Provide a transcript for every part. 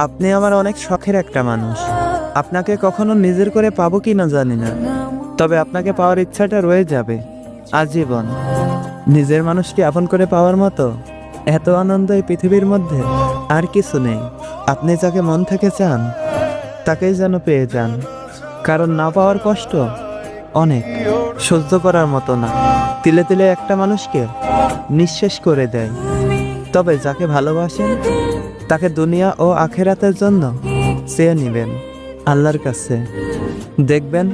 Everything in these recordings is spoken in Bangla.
আপনি আমার অনেক শখের একটা মানুষ। আপনাকে কখনো নিজের করে পাবো কি না জানি না, তবে আপনাকে পাওয়ার ইচ্ছাটা রয়ে যাবে আজীবন। নিজের মানুষকে আপন করে পাওয়ার মতো এত আনন্দ এই পৃথিবীর মধ্যে আর কিছু নেই। আপনি যাকে মন থেকে চান তাকেই যেন পেয়ে যান, কারণ না পাওয়ার কষ্ট অনেক, সহ্য করার মতো না। তিলে তিলে একটা মানুষকে নিঃশেষ করে দেয়। তবে যাকে ভালোবাসেন তাকে দুনিয়া ও আখেরাতের জন্য চেয়ে নেবেন আল্লাহর কাছে। দেখবেন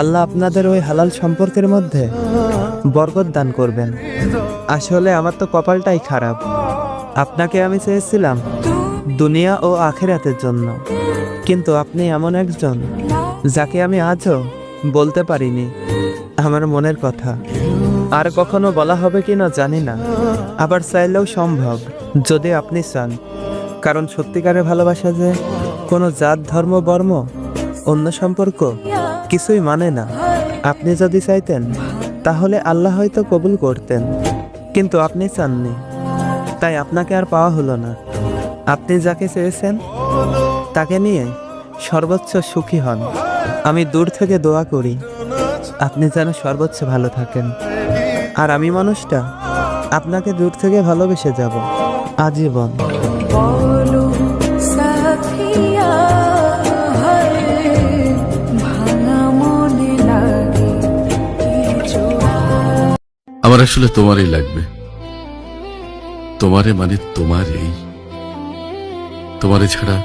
আল্লাহ আপনাদের ওই হালাল সম্পর্কের মধ্যে বরকত দান করবেন। আসলে আমার তো কপালটাই খারাপ। আপনাকে আমি চেয়েছিলাম দুনিয়া ও আখেরাতের জন্য, কিন্তু আপনি এমন একজন যাকে আমি আজও বলতে পারিনি আমার মনের কথা। আর কখনো বলা হবে কিনা জানি না, আবার চাইলেও সম্ভব যদি আপনি চান। কারণ সত্যিকারের ভালোবাসা যে কোনো জাত, ধর্ম, বর্ম, অন্য সম্পর্ক কিছুই মানে না। আপনি যদি চাইতেন তাহলে আল্লাহ হয়তো কবুল করতেন, কিন্তু আপনি চাননি, তাই আপনাকে আর পাওয়া হলো না। আপনি যাকে চেয়েছেন তাকে নিয়ে সর্বোচ্চ সুখী হন। আমি দূর থেকে দোয়া করি আপনি যেন সর্বোচ্চ ভালো থাকেন। আর আমি মানুষটা আপনাকে দূর থেকে ভালোবেসে যাব আজীবন। আমার আসলে তোমারই লাগবে, তোমারে মানে তোমারই। তোমারে ছাড়া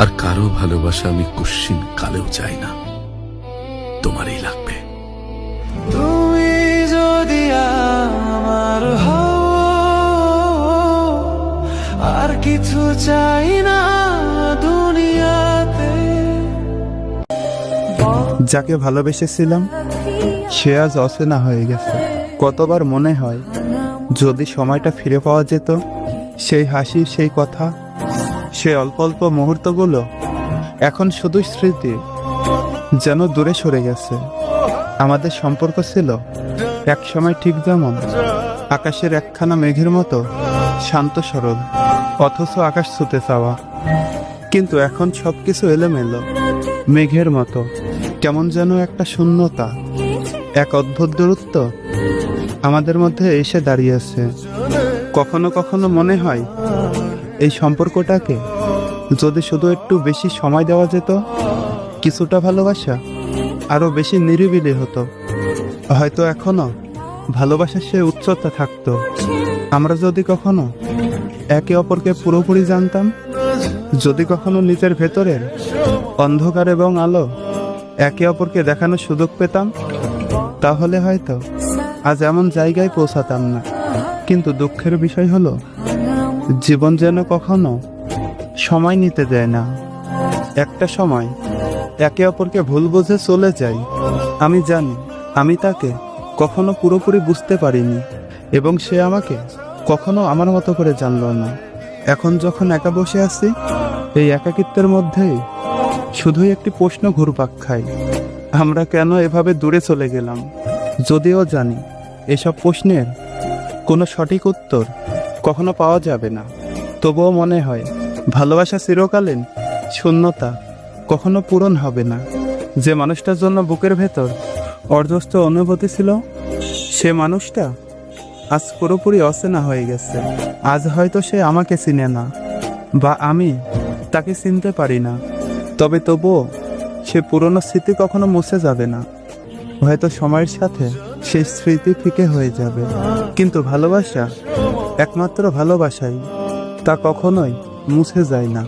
আর কারো ভালোবাসা আমি কুশ্চিন কালেও চাই না, তোমারই লাগবে। তুমি যদি আমার হও, আর কিছু চাই না দুনিয়াতে। যাকে ভালোবেসেছিলাম সে আজ অচেনা হয়ে গেছে। কতবার মনে হয় যদি সময়টা ফিরে পাওয়া যেত, সেই হাসি, সেই কথা, সেই অল্প অল্প মুহূর্তগুলো এখন শুধু স্মৃতি, যেন দূরে সরে গেছে। আমাদের সম্পর্ক ছিল এক সময় ঠিক যেমন আকাশের একখানা মেঘের মতো শান্ত সরল, অথচ আকাশ ছুতে চাওয়া। কিন্তু এখন সবকিছু এলোমেলো, মেঘের মতো, কেমন যেন একটা শূন্যতা, এক অদ্ভুত দূরত্ব আমাদের মধ্যে এসে দাঁড়িয়েছে। কখনো কখনো মনে হয় এই সম্পর্কটাকে যদি শুধু একটু বেশি সময় দেওয়া যেত, কিছুটা ভালোবাসা আরো বেশি নিরিবিলি হতো, হয়তো এখনো ভালোবাসার সে উচ্চতা থাকতো। আমরা যদি কখনো একে অপরকে পুরোপুরি জানতাম, যদি কখনো নিজের ভেতরের অন্ধকার এবং আলো একে অপরকে দেখানোর সুযোগ পেতাম, তাহলে হয়তো আজ এমন জায়গায় পৌঁছাতাম না। কিন্তু দুঃখের বিষয় হলো জীবন যেন কখনো সময় নিতে দেয় না। একটা সময় একে অপরকে ভুল বুঝে চলে যাই। আমি জানি আমি তাকে কখনো পুরোপুরি বুঝতে পারিনি, এবং সে আমাকে কখনো আমার মতো করে জানলো না। এখন যখন একা বসে আছি, এই একাকিত্বের মধ্যেই শুধুই একটি প্রশ্ন ঘুরপাক খায়, আমরা কেন এভাবে দূরে চলে গেলাম? যদিও জানি এসব প্রশ্নের কোনো সঠিক উত্তর কখনো পাওয়া যাবে না, তবুও মনে হয় ভালোবাসা চিরকালীন শূন্যতা কখনো পূরণ হবে না। যে মানুষটার জন্য বুকের ভেতর অর্ধস্থ অনুভূতি ছিল, সে মানুষটা আজ পুরোপুরি অচেনা হয়ে গেছে। আজ হয়তো সে আমাকে চিনে না, বা আমি তাকে চিনতে পারি না, তবে তবুও সে পুরনো স্মৃতি কখনো মুছে যাবে না। হয়তো সময়ের সাথে সেই স্মৃতি ফিকে হয়ে যাবে, কিন্তু ভালোবাসা, একমাত্র ভালোবাসাই, তা কখনোই মুছে যায় না।